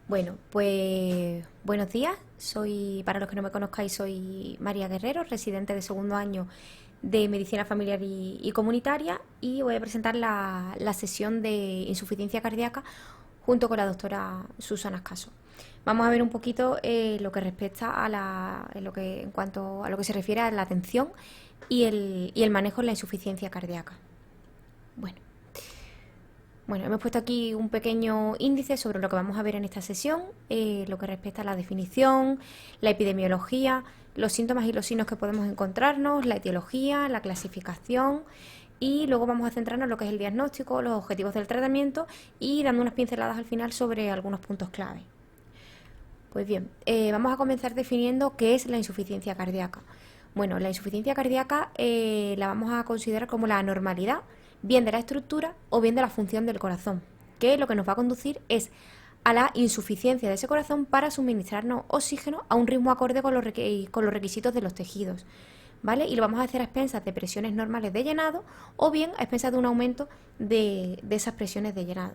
Bueno, pues buenos días. Para los que no me conozcáis, soy María Guerrero, residente de segundo año de Medicina Familiar y Comunitaria, y voy a presentar la sesión de insuficiencia cardíaca junto con la doctora Susana Escaso. Vamos a ver un poquito lo que respecta a en cuanto a lo que se refiere a la atención y el manejo de la insuficiencia cardíaca. Bueno. Bueno, hemos puesto aquí un pequeño índice sobre lo que vamos a ver en esta sesión, lo que respecta a la definición, la epidemiología, los síntomas y los signos que podemos encontrarnos, la etiología, la clasificación y luego vamos a centrarnos en lo que es el diagnóstico, los objetivos del tratamiento y dando unas pinceladas al final sobre algunos puntos clave. Pues bien, vamos a comenzar definiendo qué es la insuficiencia cardíaca. Bueno, la insuficiencia cardíaca la vamos a considerar como la anormalidad, bien de la estructura o bien de la función del corazón, que lo que nos va a conducir es a la insuficiencia de ese corazón para suministrarnos oxígeno a un ritmo acorde con con los requisitos de los tejidos, ¿vale? Y lo vamos a hacer a expensas de presiones normales de llenado o bien a expensas de un aumento de esas presiones de llenado.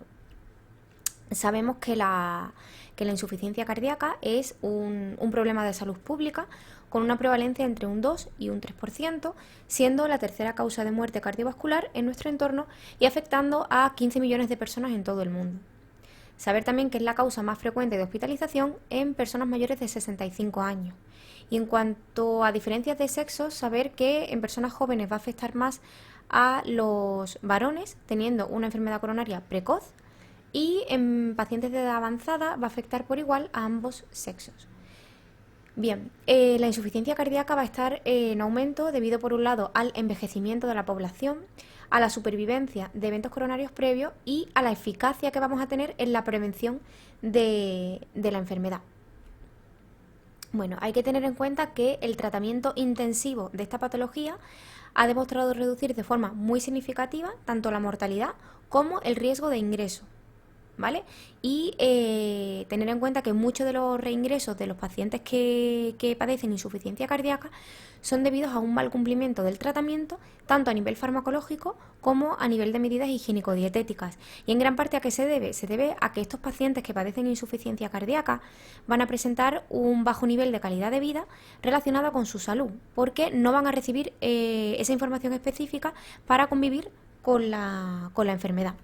Sabemos que la insuficiencia cardíaca es un problema de salud pública con una prevalencia entre un 2 y un 3%, siendo la tercera causa de muerte cardiovascular en nuestro entorno y afectando a 15 millones de personas en todo el mundo. Saber también que es la causa más frecuente de hospitalización en personas mayores de 65 años. Y en cuanto a diferencias de sexo, saber que en personas jóvenes va a afectar más a los varones teniendo una enfermedad coronaria precoz y en pacientes de edad avanzada va a afectar por igual a ambos sexos. Bien, la insuficiencia cardíaca va a estar en aumento debido por un lado al envejecimiento de la población, a la supervivencia de eventos coronarios previos y a la eficacia que vamos a tener en la prevención de la enfermedad. Bueno, hay que tener en cuenta que el tratamiento intensivo de esta patología ha demostrado reducir de forma muy significativa tanto la mortalidad como el riesgo de ingreso, ¿vale? Y tener en cuenta que muchos de los reingresos de los pacientes que padecen insuficiencia cardíaca son debidos a un mal cumplimiento del tratamiento, tanto a nivel farmacológico como a nivel de medidas higiénico-dietéticas. ¿Y en gran parte a qué se debe? Se debe a que estos pacientes que padecen insuficiencia cardíaca van a presentar un bajo nivel de calidad de vida relacionado con su salud, porque no van a recibir esa información específica para convivir con la enfermedad.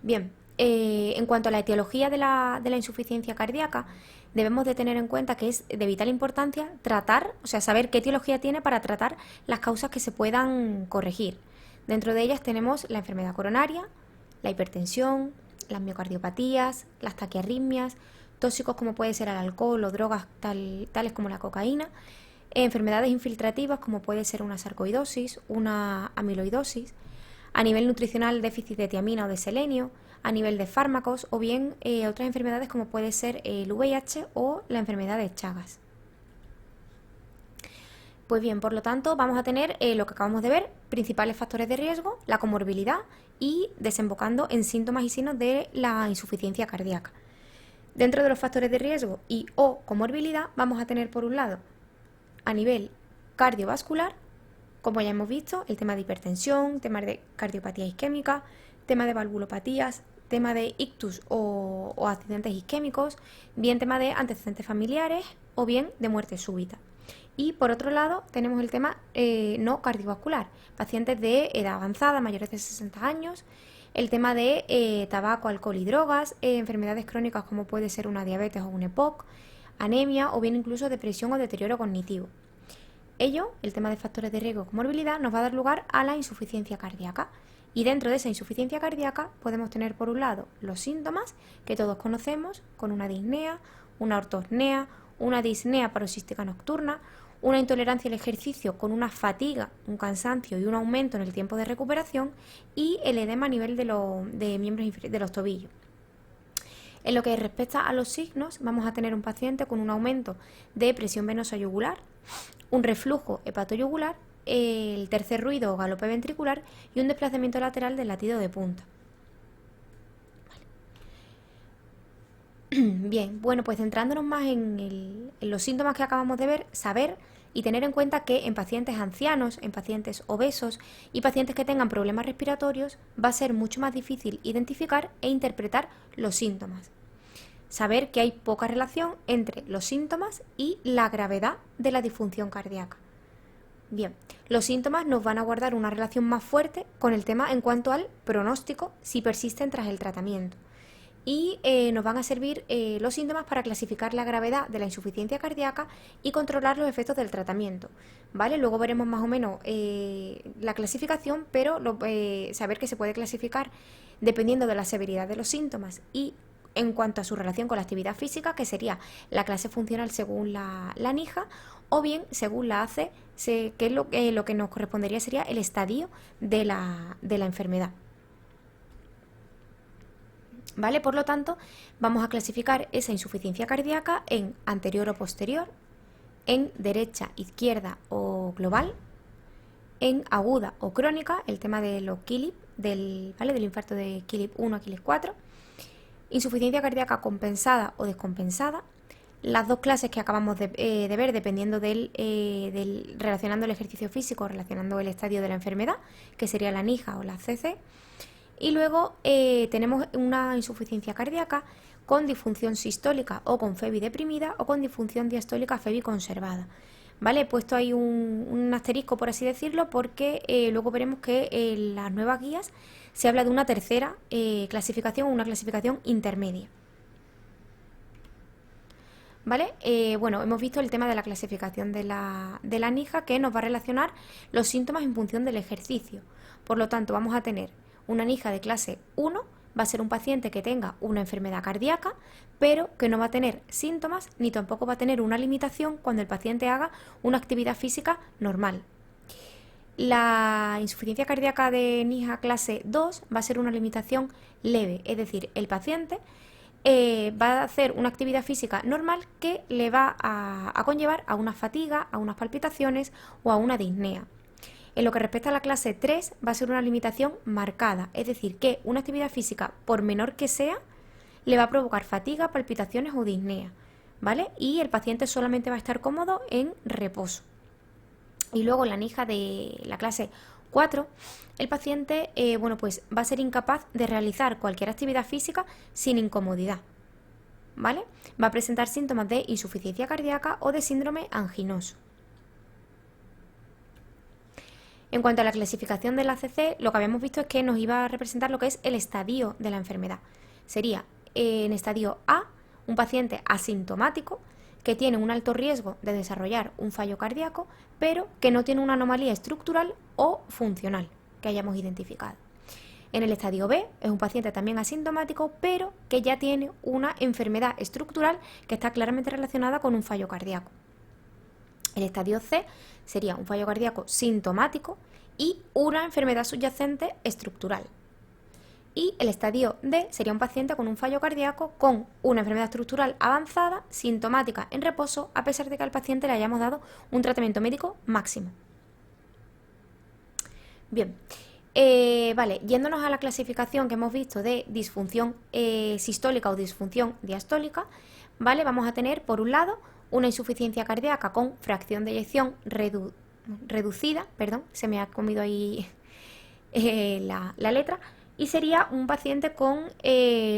Bien, en cuanto a la etiología de la insuficiencia cardíaca, debemos de tener en cuenta que es de vital importancia tratar, o sea, saber qué etiología tiene para tratar las causas que se puedan corregir. Dentro de ellas tenemos la enfermedad coronaria, la hipertensión, las miocardiopatías, las taquiarritmias, tóxicos como puede ser el alcohol o drogas tales como la cocaína, enfermedades infiltrativas como puede ser una sarcoidosis, una amiloidosis, a nivel nutricional déficit de tiamina o de selenio, a nivel de fármacos o bien otras enfermedades como puede ser el VIH o la enfermedad de Chagas. Pues bien, por lo tanto, vamos a tener lo que acabamos de ver, principales factores de riesgo, la comorbilidad y desembocando en síntomas y signos de la insuficiencia cardíaca. Dentro de los factores de riesgo y o comorbilidad vamos a tener por un lado a nivel cardiovascular, como ya hemos visto, el tema de hipertensión, tema de cardiopatía isquémica, tema de valvulopatías, tema de ictus o accidentes isquémicos, bien tema de antecedentes familiares o bien de muerte súbita. Y por otro lado tenemos el tema no cardiovascular, pacientes de edad avanzada, mayores de 60 años, el tema de tabaco, alcohol y drogas, enfermedades crónicas como puede ser una diabetes o un EPOC, anemia o bien incluso depresión o deterioro cognitivo. Ello, el tema de factores de riesgo con morbilidad, nos va a dar lugar a la insuficiencia cardíaca. Y dentro de esa insuficiencia cardíaca podemos tener por un lado los síntomas que todos conocemos, con una disnea, una ortosnea, una disnea paroxística nocturna, una intolerancia al ejercicio con una fatiga, un cansancio y un aumento en el tiempo de recuperación y el edema a nivel de miembros de los tobillos. En lo que respecta a los signos, vamos a tener un paciente con un aumento de presión venosa yugular, un reflujo hepatoyugular, el tercer ruido o galope ventricular y un desplazamiento lateral del latido de punta. Bien, bueno, pues centrándonos más en los síntomas que acabamos de ver, saber y tener en cuenta que en pacientes ancianos, en pacientes obesos y pacientes que tengan problemas respiratorios va a ser mucho más difícil identificar e interpretar los síntomas. Saber que hay poca relación entre los síntomas y la gravedad de la disfunción cardíaca. Bien, los síntomas nos van a guardar una relación más fuerte con el tema en cuanto al pronóstico si persisten tras el tratamiento. Y nos van a servir los síntomas para clasificar la gravedad de la insuficiencia cardíaca y controlar los efectos del tratamiento. ¿Vale? Luego veremos más o menos la clasificación, pero saber que se puede clasificar dependiendo de la severidad de los síntomas y en cuanto a su relación con la actividad física, que sería la clase funcional según la NIJA, o bien según la AC, que es lo que nos correspondería sería el estadio de la enfermedad. ¿Vale? Por lo tanto, vamos a clasificar esa insuficiencia cardíaca en anterior o posterior, en derecha, izquierda o global, en aguda o crónica, el tema de los KILIP, del infarto de KILIP 1 a KILIP 4, insuficiencia cardíaca compensada o descompensada, las dos clases que acabamos de ver dependiendo del relacionando el ejercicio físico, relacionando el estadio de la enfermedad, que sería la NIJA o la CC. Y luego tenemos una insuficiencia cardíaca con disfunción sistólica o con FEBI deprimida o con disfunción diastólica FEBI conservada. ¿Vale? He puesto ahí un asterisco, por así decirlo, porque luego veremos que en las nuevas guías se habla de una tercera clasificación, una clasificación intermedia. ¿Vale? Bueno, hemos visto el tema de la clasificación de la NIJA, que nos va a relacionar los síntomas en función del ejercicio. Por lo tanto, vamos a tener una NIJA de clase 1, va a ser un paciente que tenga una enfermedad cardíaca, pero que no va a tener síntomas ni tampoco va a tener una limitación cuando el paciente haga una actividad física normal. La insuficiencia cardíaca de NIJA clase 2 va a ser una limitación leve, es decir, el paciente va a hacer una actividad física normal que le va a conllevar a una fatiga, a unas palpitaciones o a una disnea. En lo que respecta a la clase 3 va a ser una limitación marcada, es decir, que una actividad física, por menor que sea, le va a provocar fatiga, palpitaciones o disnea, ¿vale? Y el paciente solamente va a estar cómodo en reposo. Y luego la NIJA de la clase 4, el paciente pues va a ser incapaz de realizar cualquier actividad física sin incomodidad, ¿vale? Va a presentar síntomas de insuficiencia cardíaca o de síndrome anginoso. En cuanto a la clasificación de la ACC, lo que habíamos visto es que nos iba a representar lo que es el estadio de la enfermedad. Sería en estadio A, un paciente asintomático que tiene un alto riesgo de desarrollar un fallo cardíaco, pero que no tiene una anomalía estructural o funcional que hayamos identificado. En el estadio B es un paciente también asintomático, pero que ya tiene una enfermedad estructural que está claramente relacionada con un fallo cardíaco. El estadio C sería un fallo cardíaco sintomático y una enfermedad subyacente estructural. Y el estadio D sería un paciente con un fallo cardíaco con una enfermedad estructural avanzada, sintomática en reposo, a pesar de que al paciente le hayamos dado un tratamiento médico máximo. Bien, vale, yéndonos a la clasificación que hemos visto de disfunción sistólica o disfunción diastólica, ¿vale? Vamos a tener, por un lado, una insuficiencia cardíaca con fracción de eyección reducida, se me ha comido ahí la letra, y sería un paciente con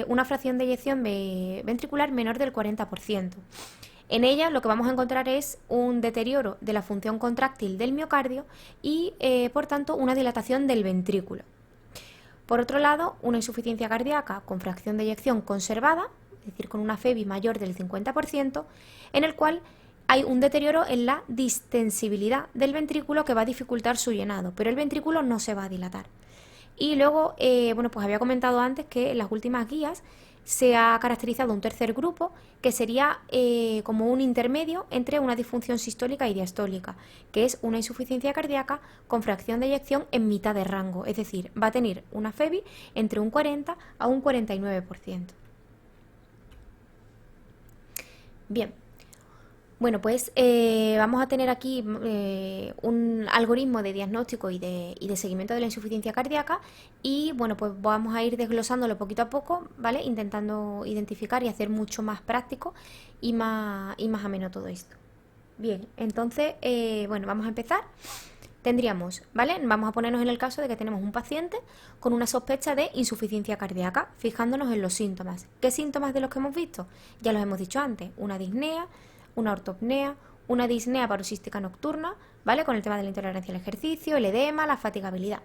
una fracción de eyección ventricular menor del 40%. En ella lo que vamos a encontrar es un deterioro de la función contráctil del miocardio y, por tanto, una dilatación del ventrículo. Por otro lado, una insuficiencia cardíaca con fracción de eyección conservada, es decir, con una FEBI mayor del 50%, en el cual hay un deterioro en la distensibilidad del ventrículo que va a dificultar su llenado, pero el ventrículo no se va a dilatar. Y luego, pues había comentado antes que en las últimas guías se ha caracterizado un tercer grupo que sería como un intermedio entre una disfunción sistólica y diastólica, que es una insuficiencia cardíaca con fracción de eyección en mitad de rango, es decir, va a tener una FEBI entre un 40 a un 49%. Bien, bueno, pues vamos a tener aquí un algoritmo de diagnóstico y de seguimiento de la insuficiencia cardíaca y bueno, pues vamos a ir desglosándolo poquito a poco, ¿vale? Intentando identificar y hacer mucho más práctico y más ameno todo esto. Bien, entonces, bueno, vamos a empezar. Tendríamos, ¿vale? Vamos a ponernos en el caso de que tenemos un paciente con una sospecha de insuficiencia cardíaca, fijándonos en los síntomas. ¿Qué síntomas de los que hemos visto? Ya los hemos dicho antes, una disnea, una ortopnea, una disnea paroxística nocturna, ¿vale? Con el tema de la intolerancia al ejercicio, el edema, la fatigabilidad.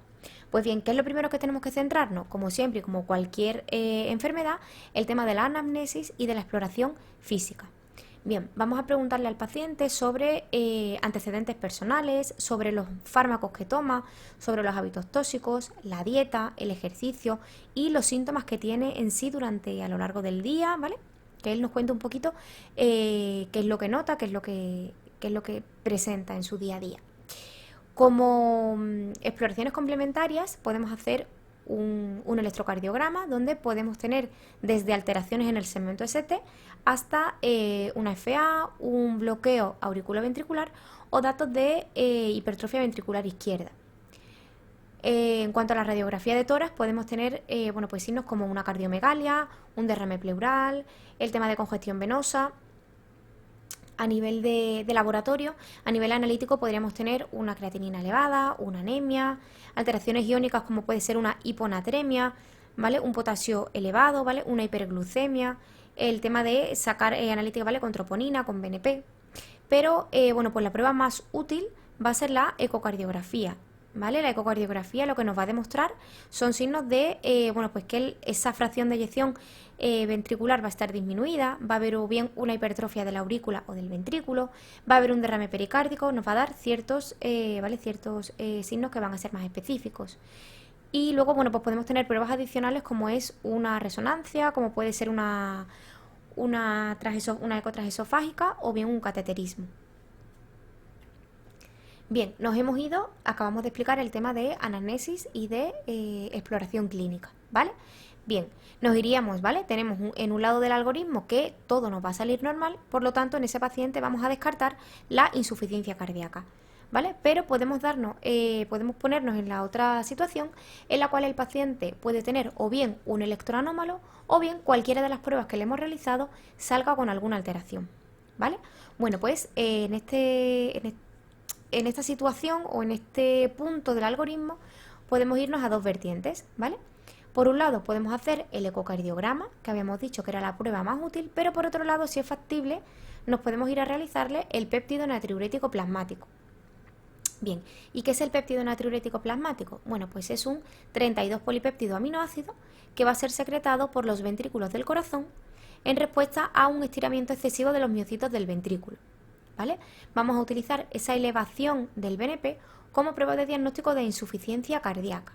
Pues bien, ¿qué es lo primero que tenemos que centrarnos? Como siempre y como cualquier enfermedad, el tema de la anamnesis y de la exploración física. Bien, vamos a preguntarle al paciente sobre antecedentes personales, sobre los fármacos que toma, sobre los hábitos tóxicos, la dieta, el ejercicio y los síntomas que tiene en sí durante a lo largo del día, ¿vale? Que él nos cuente un poquito qué es lo que nota, qué es lo que presenta en su día a día. Como exploraciones complementarias podemos hacer un electrocardiograma donde podemos tener desde alteraciones en el segmento ST hasta una FA, un bloqueo auriculoventricular o datos de hipertrofia ventricular izquierda. En cuanto a la radiografía de tórax, podemos tener bueno, pues signos como una cardiomegalia, un derrame pleural, el tema de congestión venosa. A nivel de laboratorio, a nivel analítico podríamos tener una creatinina elevada, una anemia, alteraciones iónicas como puede ser una hiponatremia, ¿vale? Un potasio elevado, ¿vale? Una hiperglucemia, el tema de sacar analítica, ¿vale? Con troponina, con BNP. Pero, bueno, pues la prueba más útil va a ser la ecocardiografía, ¿vale? La ecocardiografía lo que nos va a demostrar son signos de, bueno, pues que esa fracción de eyección ventricular va a estar disminuida, va a haber o bien una hipertrofia de la aurícula o del ventrículo, va a haber un derrame pericárdico, nos va a dar ciertos, ¿vale? Ciertos signos que van a ser más específicos. Y luego, bueno, pues podemos tener pruebas adicionales como es una resonancia, como puede ser una ecotransesofágica o bien un cateterismo. Bien, nos hemos ido, acabamos de explicar el tema de anamnesis y de exploración clínica, ¿vale? Bien, nos iríamos, ¿vale? Tenemos en un lado del algoritmo que todo nos va a salir normal, por lo tanto en ese paciente vamos a descartar la insuficiencia cardíaca, ¿vale? Pero podemos ponernos en la otra situación en la cual el paciente puede tener o bien un electroanómalo o bien cualquiera de las pruebas que le hemos realizado salga con alguna alteración, ¿vale? Bueno, pues en esta situación o en este punto del algoritmo podemos irnos a dos vertientes, ¿vale? Por un lado podemos hacer el ecocardiograma, que habíamos dicho que era la prueba más útil, pero por otro lado, si es factible, nos podemos ir a realizarle el péptido natriurético plasmático. Bien, ¿y qué es el péptido natriurético plasmático? Bueno, pues es un 32 polipéptido aminoácido que va a ser secretado por los ventrículos del corazón en respuesta a un estiramiento excesivo de los miocitos del ventrículo, ¿vale? Vamos a utilizar esa elevación del BNP como prueba de diagnóstico de insuficiencia cardíaca,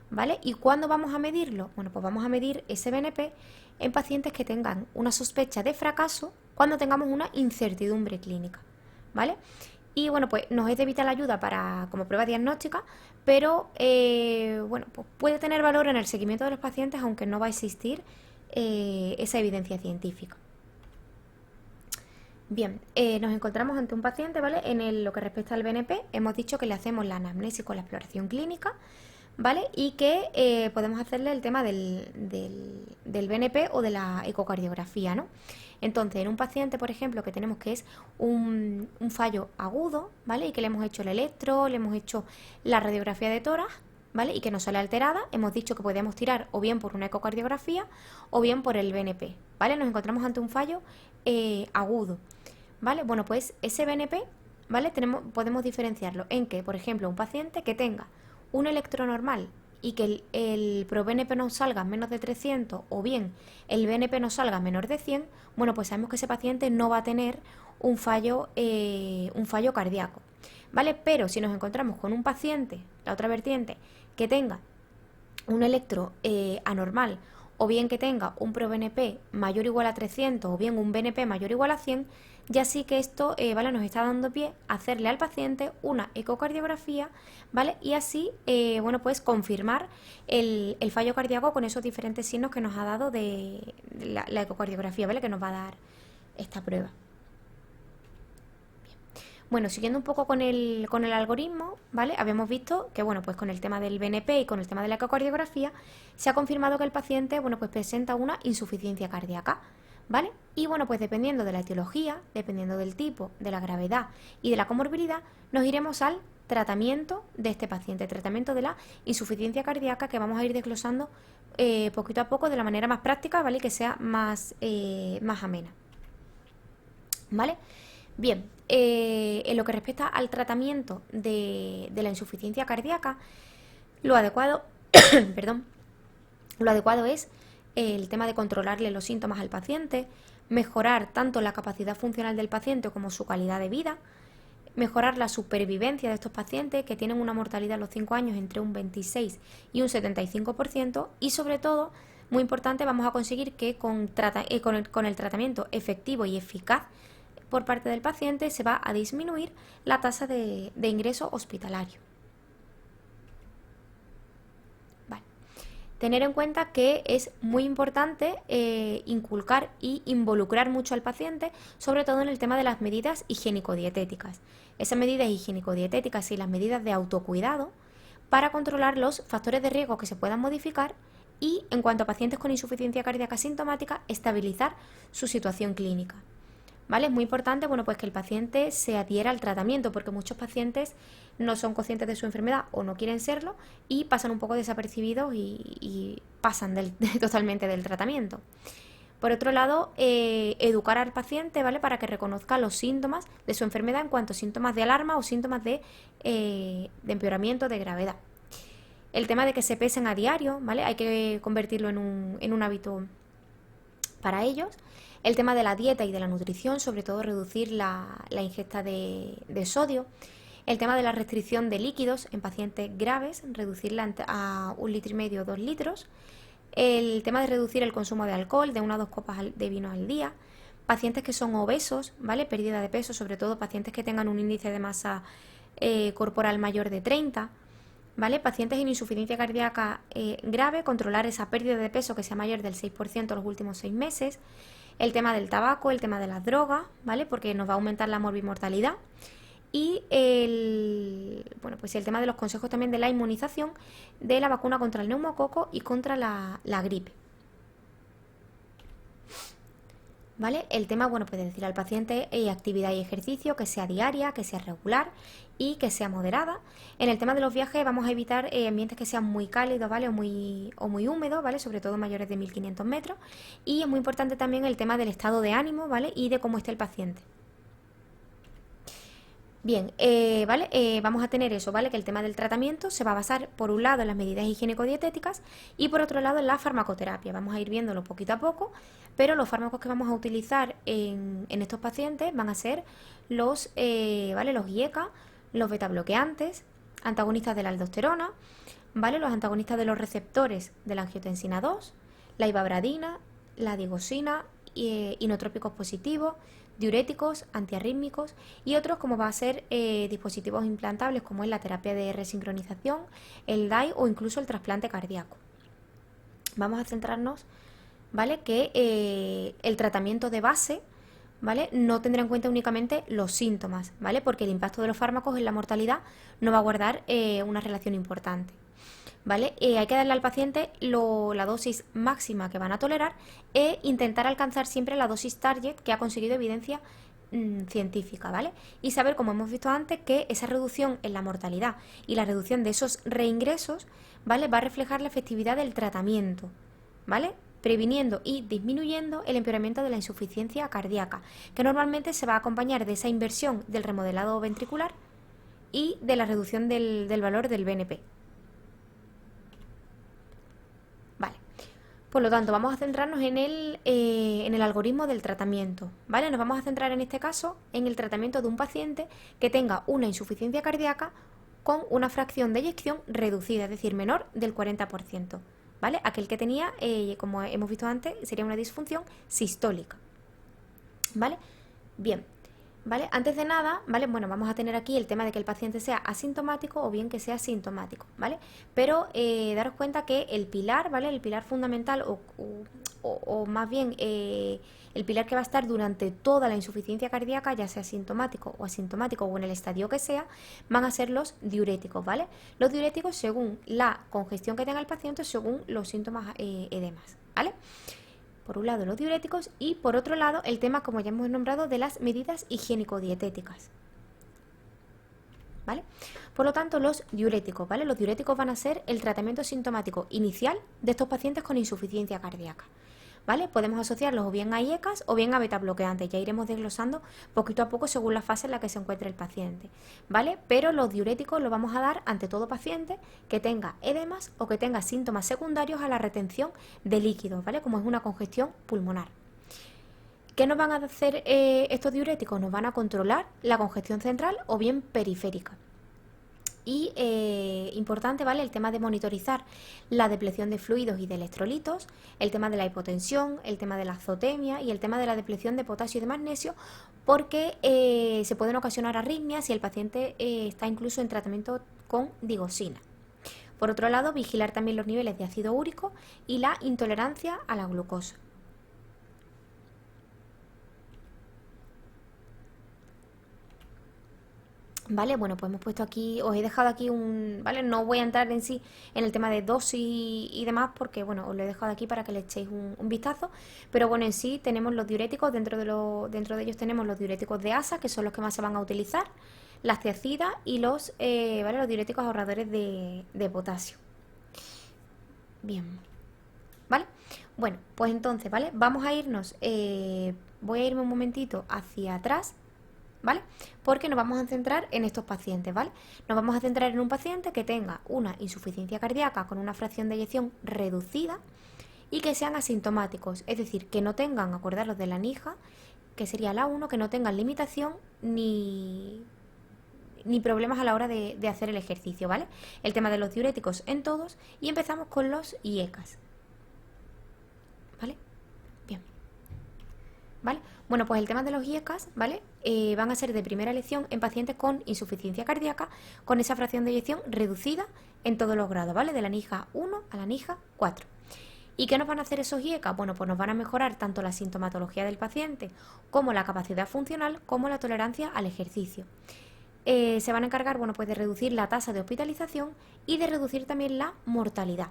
¿vale? ¿Y cuándo vamos a medirlo? Bueno, pues vamos a medir ese BNP en pacientes que tengan una sospecha de fracaso cuando tengamos una incertidumbre clínica, ¿vale? Y bueno, pues nos es de vital ayuda como prueba diagnóstica, pero bueno, pues puede tener valor en el seguimiento de los pacientes, aunque no va a existir esa evidencia científica. Bien, nos encontramos ante un paciente, ¿vale? Lo que respecta al BNP, hemos dicho que le hacemos la anamnesis con la exploración clínica, ¿vale? Y que podemos hacerle el tema del BNP o de la ecocardiografía, ¿no? Entonces, en un paciente, por ejemplo, que tenemos que es un fallo agudo, ¿vale? Y que le hemos hecho el electro, le hemos hecho la radiografía de tórax, ¿vale? Y que nos sale alterada, hemos dicho que podemos tirar o bien por una ecocardiografía o bien por el BNP, ¿vale? Nos encontramos ante un fallo agudo, ¿vale? Bueno, pues ese BNP, ¿vale? Podemos diferenciarlo en que, por ejemplo, un paciente que tenga un electro normal y que el proBNP nos salga menos de 300 o bien el BNP nos salga menor de 100, bueno, pues sabemos que ese paciente no va a tener un fallo cardíaco, ¿vale? Pero si nos encontramos con un paciente, la otra vertiente, que tenga un electro anormal o bien que tenga un proBNP mayor o igual a 300 o bien un BNP mayor o igual a 100, ya sí que esto ¿vale? Nos está dando pie a hacerle al paciente una ecocardiografía, ¿vale? Y así, bueno, pues confirmar el fallo cardíaco con esos diferentes signos que nos ha dado de la ecocardiografía, ¿vale? Que nos va a dar esta prueba. Bueno, siguiendo un poco con el algoritmo, ¿vale? Habíamos visto que, bueno, pues con el tema del BNP y con el tema de la ecocardiografía se ha confirmado que el paciente, bueno, pues presenta una insuficiencia cardíaca, ¿vale? Y bueno, pues dependiendo de la etiología, dependiendo del tipo, de la gravedad y de la comorbilidad, nos iremos al tratamiento de este paciente, tratamiento de la insuficiencia cardíaca, que vamos a ir desglosando poquito a poco de la manera más práctica, ¿vale? Y que sea más amena, ¿vale? Bien, en lo que respecta al tratamiento de la insuficiencia cardíaca, lo adecuado, perdón, lo adecuado es el tema de controlarle los síntomas al paciente, mejorar tanto la capacidad funcional del paciente como su calidad de vida, mejorar la supervivencia de estos pacientes que tienen una mortalidad a los 5 años entre un 26 y un 75% y sobre todo, muy importante, vamos a conseguir que con el tratamiento efectivo y eficaz por parte del paciente se va a disminuir la tasa de ingreso hospitalario. Tener en cuenta que es muy importante inculcar y involucrar mucho al paciente, sobre todo en el tema de las medidas higiénico-dietéticas. Esas medidas higiénico-dietéticas y las medidas de autocuidado para controlar los factores de riesgo que se puedan modificar y, en cuanto a pacientes con insuficiencia cardíaca sintomática, estabilizar su situación clínica. ¿Vale? Es muy importante, bueno, pues que el paciente se adhiera al tratamiento, porque muchos pacientes no son conscientes de su enfermedad o no quieren serlo y pasan un poco desapercibidos y pasan totalmente del tratamiento. Por otro lado, educar al paciente, ¿vale? Para que reconozca los síntomas de su enfermedad en cuanto a síntomas de alarma o síntomas de empeoramiento de gravedad. El tema de que se pesen a diario, ¿vale? Hay que convertirlo en un hábito para ellos. El tema de la dieta y de la nutrición, sobre todo reducir la ingesta de sodio. El tema de la restricción de líquidos en pacientes graves, reducirla a 1,5 litros o 2 litros. El tema de reducir el consumo de alcohol, de 1 a 2 copas de vino al día. Pacientes que son obesos, ¿vale? Pérdida de peso, sobre todo pacientes que tengan un índice de masa corporal mayor de 30, ¿vale? Pacientes en insuficiencia cardíaca grave, controlar esa pérdida de peso que sea mayor del 6% en los últimos 6 meses. El tema del tabaco, el tema de las drogas, ¿vale? Porque nos va a aumentar la morbimortalidad. Y el tema de los consejos también de la inmunización de la vacuna contra el neumococo y contra la gripe. ¿Vale? El tema, bueno, pues decir al paciente actividad y ejercicio, que sea diaria, que sea regular y que sea moderada. En el tema de los viajes vamos a evitar ambientes que sean muy cálidos, ¿vale? O muy húmedos, ¿vale? Sobre todo mayores de 1.500 metros. Y es muy importante también el tema del estado de ánimo, ¿vale? Y de cómo esté el paciente. Bien, vamos a tener eso, ¿vale? Que el tema del tratamiento se va a basar, por un lado, en las medidas higiénico-dietéticas y, por otro lado, en la farmacoterapia. Vamos a ir viéndolo poquito a poco, pero los fármacos que vamos a utilizar en estos pacientes van a ser los IECA, los betabloqueantes, antagonistas de la aldosterona, ¿vale? Los antagonistas de los receptores de la angiotensina 2, la ivabradina, la digoxina, inotrópicos positivos, diuréticos, antiarrítmicos y otros como va a ser dispositivos implantables como es la terapia de resincronización, el DAI o incluso el trasplante cardíaco. Vamos a centrarnos, ¿vale? Que el tratamiento de base, ¿vale? No tendrá en cuenta únicamente los síntomas, ¿vale? Porque el impacto de los fármacos en la mortalidad no va a guardar una relación importante. ¿Vale? Hay que darle al paciente la dosis máxima que van a tolerar e intentar alcanzar siempre la dosis target que ha conseguido evidencia científica, ¿vale? Y saber, como hemos visto antes, que esa reducción en la mortalidad y la reducción de esos reingresos, ¿vale? Va a reflejar la efectividad del tratamiento, ¿vale? Previniendo y disminuyendo el empeoramiento de la insuficiencia cardíaca, que normalmente se va a acompañar de esa inversión del remodelado ventricular y de la reducción del valor del BNP. Por lo tanto, vamos a centrarnos en el algoritmo del tratamiento, ¿vale? Nos vamos a centrar en este caso en el tratamiento de un paciente que tenga una insuficiencia cardíaca con una fracción de eyección reducida, es decir, menor del 40%, ¿vale? Aquel que tenía, como hemos visto antes, sería una disfunción sistólica, ¿vale? Bien. ¿Vale? Antes de nada, ¿vale? Bueno, vamos a tener aquí el tema de que el paciente sea asintomático o bien que sea sintomático, ¿vale? Pero daros cuenta que el pilar, ¿vale? El pilar fundamental o más bien el pilar que va a estar durante toda la insuficiencia cardíaca, ya sea sintomático o asintomático o en el estadio que sea, van a ser los diuréticos, ¿vale? Los diuréticos según la congestión que tenga el paciente, según los síntomas edemas, ¿vale? por un lado los diuréticos y por otro lado el tema, como ya hemos nombrado, de las medidas higiénico-dietéticas. ¿Vale? Por lo tanto, los diuréticos, ¿vale? Los diuréticos van a ser el tratamiento sintomático inicial de estos pacientes con insuficiencia cardíaca. ¿Vale? Podemos asociarlos o bien a IECAS o bien a betabloqueantes. Ya iremos desglosando poquito a poco según la fase en la que se encuentre el paciente. ¿Vale? Pero los diuréticos los vamos a dar ante todo paciente que tenga edemas o que tenga síntomas secundarios a la retención de líquidos, ¿vale? Como es una congestión pulmonar. ¿Qué nos van a hacer estos diuréticos? Nos van a controlar la congestión central o bien periférica. Y importante, ¿vale? El tema de monitorizar la depleción de fluidos y de electrolitos, el tema de la hipotensión, el tema de la azotemia y el tema de la depleción de potasio y de magnesio, porque se pueden ocasionar arritmias si el paciente está incluso en tratamiento con digoxina. Por otro lado, vigilar también los niveles de ácido úrico y la intolerancia a la glucosa. ¿Vale? Bueno, pues hemos puesto aquí, os he dejado aquí ¿vale? No voy a entrar en sí en el tema de dosis y demás porque, bueno, os lo he dejado aquí para que le echéis un vistazo, pero bueno, en sí tenemos los diuréticos, dentro de ellos tenemos los diuréticos de ASA, que son los que más se van a utilizar, las tiazidas y ¿vale? Los diuréticos ahorradores de potasio. Bien, ¿vale? Bueno, pues entonces, ¿vale? Vamos a irnos, voy a irme un momentito hacia atrás, ¿vale? Porque nos vamos a centrar en estos pacientes, ¿vale? Nos vamos a centrar en un paciente que tenga una insuficiencia cardíaca con una fracción de eyección reducida y que sean asintomáticos, es decir, que no tengan, acordaros de la NIJA, que sería la 1, que no tengan limitación ni problemas a la hora de hacer el ejercicio, ¿vale? El tema de los diuréticos en todos y empezamos con los IECAS, ¿vale? Bien. ¿Vale? Bueno, pues el tema de los IECAS, ¿vale? Van a ser de primera elección en pacientes con insuficiencia cardíaca, con esa fracción de eyección reducida en todos los grados, ¿vale? De la NIJA 1 a la NIJA 4. ¿Y qué nos van a hacer esos IECAS? Bueno, pues nos van a mejorar tanto la sintomatología del paciente como la capacidad funcional, como la tolerancia al ejercicio. Se van a encargar, bueno, pues de reducir la tasa de hospitalización y de reducir también la mortalidad.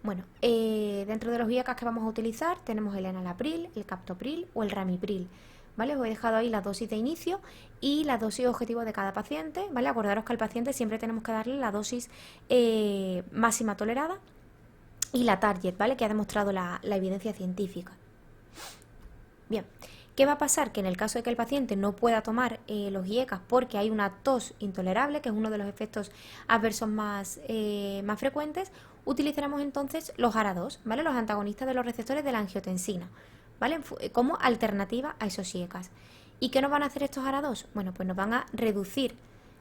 Bueno, dentro de los IECAS que vamos a utilizar tenemos el enalapril, el captopril o el ramipril, ¿vale? Os he dejado ahí la dosis de inicio y la dosis objetivo de cada paciente, ¿vale? Acordaros que al paciente siempre tenemos que darle la dosis máxima tolerada y la target, ¿vale? Que ha demostrado la evidencia científica. Bien, ¿qué va a pasar? Que en el caso de que el paciente no pueda tomar los IECAS porque hay una tos intolerable, que es uno de los efectos adversos más frecuentes, utilizaremos entonces los ARA2, ¿vale? Los antagonistas de los receptores de la angiotensina, ¿vale? Como alternativa a esos IECAS. ¿Y qué nos van a hacer estos ARA2? Bueno, pues nos van a reducir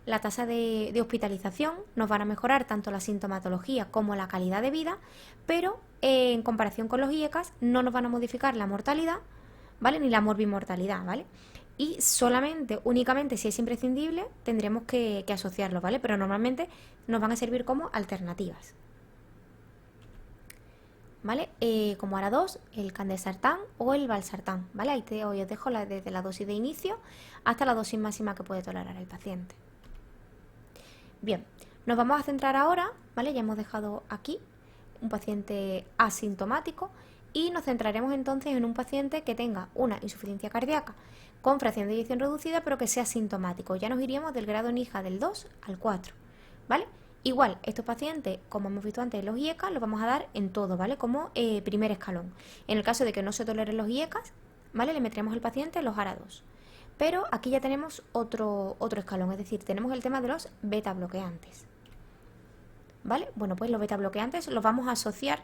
la tasa de hospitalización, nos van a mejorar tanto la sintomatología como la calidad de vida, pero en comparación con los IECAS no nos van a modificar la mortalidad, ¿vale? Ni la morbimortalidad, ¿vale? Y solamente, únicamente, si es imprescindible, tendremos que asociarlo, ¿vale? Pero normalmente nos van a servir como alternativas, ¿vale? Como ARA2, el candesartán o el valsartán, ¿vale? Ahí os dejo desde la dosis de inicio hasta la dosis máxima que puede tolerar el paciente. Bien, nos vamos a centrar ahora, ¿vale? Ya hemos dejado aquí un paciente asintomático y nos centraremos entonces en un paciente que tenga una insuficiencia cardíaca con fracción de eyección reducida pero que sea sintomático. Ya nos iríamos del grado NIJA del 2 al 4, ¿vale? Igual, estos pacientes, como hemos visto antes, los IECAS los vamos a dar en todo, ¿vale? Como primer escalón. En el caso de que no se toleren los IECAS, ¿vale? Le meteremos al paciente los ARA2. Pero aquí ya tenemos otro escalón, es decir, tenemos el tema de los beta bloqueantes, ¿vale? Bueno, pues los beta bloqueantes los vamos a asociar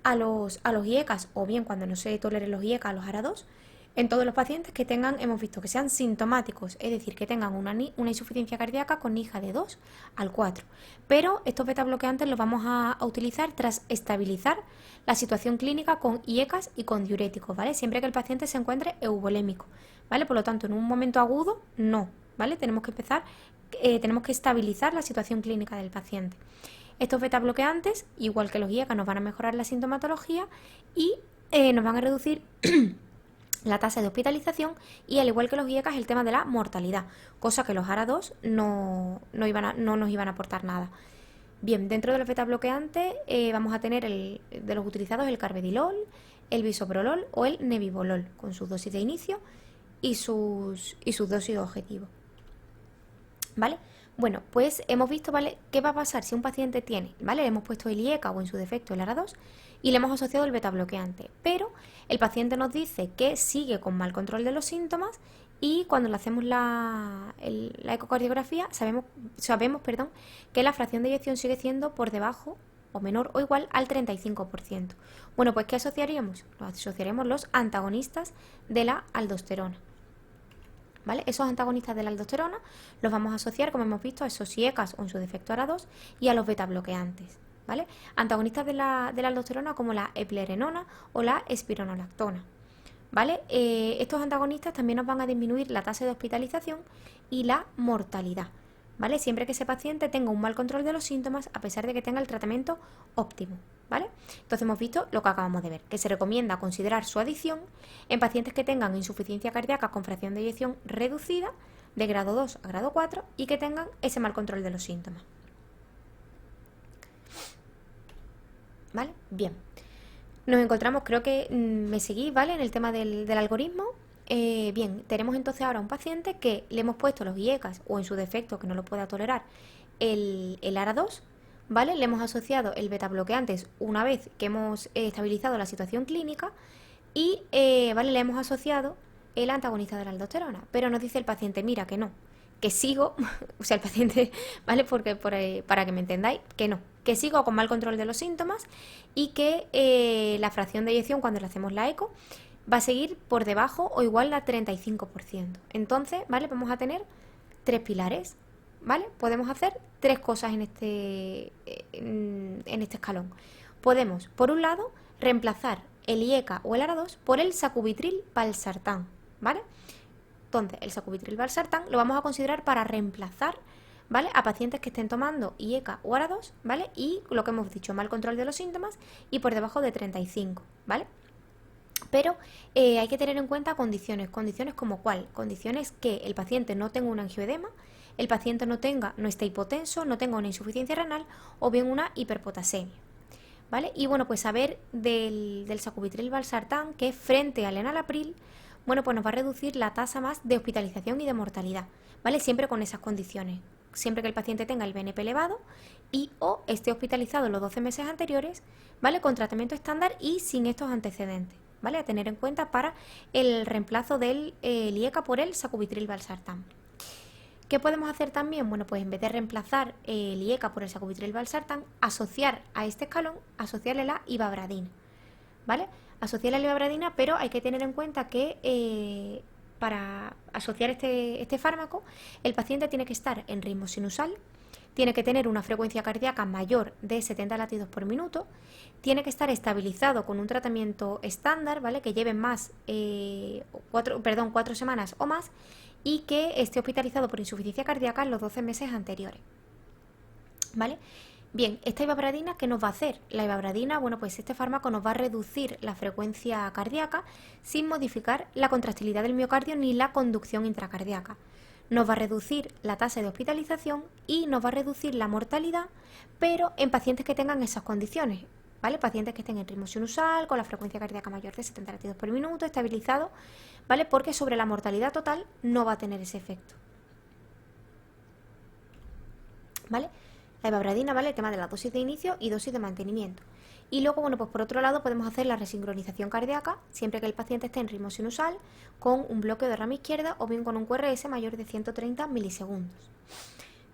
a los IECAS, o bien cuando no se toleren los IECAS, a los ARA2, en todos los pacientes que tengan, hemos visto, que sean sintomáticos, es decir, que tengan una insuficiencia cardíaca con NIJA de 2 al 4. Pero estos beta bloqueantes los vamos a utilizar tras estabilizar la situación clínica con IECAS y con diuréticos, ¿vale? Siempre que el paciente se encuentre eubolémico, ¿vale? Por lo tanto, en un momento agudo, no, ¿vale? Tenemos que tenemos que estabilizar la situación clínica del paciente. Estos beta bloqueantes, igual que los IECAS, nos van a mejorar la sintomatología y nos van a reducir la tasa de hospitalización y, al igual que los IECAS, el tema de la mortalidad, cosa que los ARA2 no nos iban a aportar nada. Bien, dentro de los beta bloqueantes vamos a tener de los utilizados el carvedilol, el bisoprolol o el nebivolol, con sus dosis de inicio y sus dosis de objetivo. ¿Vale? Bueno, pues hemos visto, ¿vale?, qué va a pasar si un paciente tiene, ¿vale? Le hemos puesto el IECA o en su defecto el ARA2 y le hemos asociado el beta bloqueante, pero el paciente nos dice que sigue con mal control de los síntomas y cuando le hacemos la ecocardiografía sabemos que la fracción de eyección sigue siendo por debajo o menor o igual al 35%. Bueno, pues ¿qué asociaríamos? Asociaremos los antagonistas de la aldosterona. ¿Vale? Esos antagonistas de la aldosterona los vamos a asociar, como hemos visto, a esos IECAs o en su defecto ARA2 y a los beta bloqueantes. ¿Vale? Antagonistas de la aldosterona como la eplerenona o la espironolactona. ¿Vale? Estos antagonistas también nos van a disminuir la tasa de hospitalización y la mortalidad. ¿Vale? Siempre que ese paciente tenga un mal control de los síntomas a pesar de que tenga el tratamiento óptimo. ¿Vale? Entonces hemos visto lo que acabamos de ver, que se recomienda considerar su adición en pacientes que tengan insuficiencia cardíaca con fracción de eyección reducida de grado 2 a grado 4 y que tengan ese mal control de los síntomas. ¿Vale? Bien. Nos encontramos, creo que me seguís, ¿vale?, en el tema del algoritmo. Bien, tenemos entonces ahora un paciente que le hemos puesto los IECAs o en su defecto que no lo pueda tolerar el ARA2, ¿vale? Le hemos asociado el beta bloqueantes una vez que hemos estabilizado la situación clínica y ¿vale?, le hemos asociado el antagonista de la aldosterona, pero nos dice el paciente, mira, que no, que sigo, o sea, el paciente, ¿vale?, porque para que me entendáis, que no, que sigo con mal control de los síntomas y que la fracción de eyección cuando le hacemos la eco va a seguir por debajo o igual a 35%. Entonces, ¿vale?, vamos a tener tres pilares, ¿vale? Podemos hacer tres cosas en este escalón. Podemos, por un lado, reemplazar el IECA o el ARA2 por el sacubitril valsartán, ¿vale? Entonces, el sacubitril valsartán lo vamos a considerar para reemplazar, ¿vale?, a pacientes que estén tomando IECA o ARA2, ¿vale? Y lo que hemos dicho, mal control de los síntomas y por debajo de 35, ¿vale? Pero hay que tener en cuenta condiciones como cuál, condiciones que el paciente no tenga un angioedema, el paciente no esté hipotenso, no tenga una insuficiencia renal o bien una hiperpotasemia, ¿vale? Y bueno, pues saber del sacubitril valsartán que frente al enalapril, bueno, pues nos va a reducir la tasa más de hospitalización y de mortalidad, ¿vale? Siempre con esas condiciones, siempre que el paciente tenga el BNP elevado y o esté hospitalizado en los 12 meses anteriores, ¿vale?, con tratamiento estándar y sin estos antecedentes, ¿vale?, a tener en cuenta para el reemplazo del IECA por el sacubitril valsartán. ¿Qué podemos hacer también? Bueno, pues en vez de reemplazar el IECA por el sacubitril valsartán, asociar a este escalón, asociarle la ivabradina, ¿vale? Asociarle la ivabradina, pero hay que tener en cuenta que para asociar este fármaco, el paciente tiene que estar en ritmo sinusal, tiene que tener una frecuencia cardíaca mayor de 70 latidos por minuto, tiene que estar estabilizado con un tratamiento estándar, ¿vale?, que lleve más 4 semanas o más y que esté hospitalizado por insuficiencia cardíaca en los 12 meses anteriores, ¿vale? Bien, esta ivabradina, ¿qué nos va a hacer? La ivabradina, bueno, pues este fármaco nos va a reducir la frecuencia cardíaca sin modificar la contractilidad del miocardio ni la conducción intracardíaca. Nos va a reducir la tasa de hospitalización y nos va a reducir la mortalidad, pero en pacientes que tengan esas condiciones, ¿vale? Pacientes que estén en ritmo sinusal, con la frecuencia cardíaca mayor de 70 latidos por minuto, estabilizado, ¿vale? Porque sobre la mortalidad total no va a tener ese efecto, ¿vale? La ivabradina, ¿vale?, el tema de la dosis de inicio y dosis de mantenimiento. Y luego, bueno, pues por otro lado podemos hacer la resincronización cardíaca siempre que el paciente esté en ritmo sinusal con un bloqueo de rama izquierda o bien con un QRS mayor de 130 milisegundos.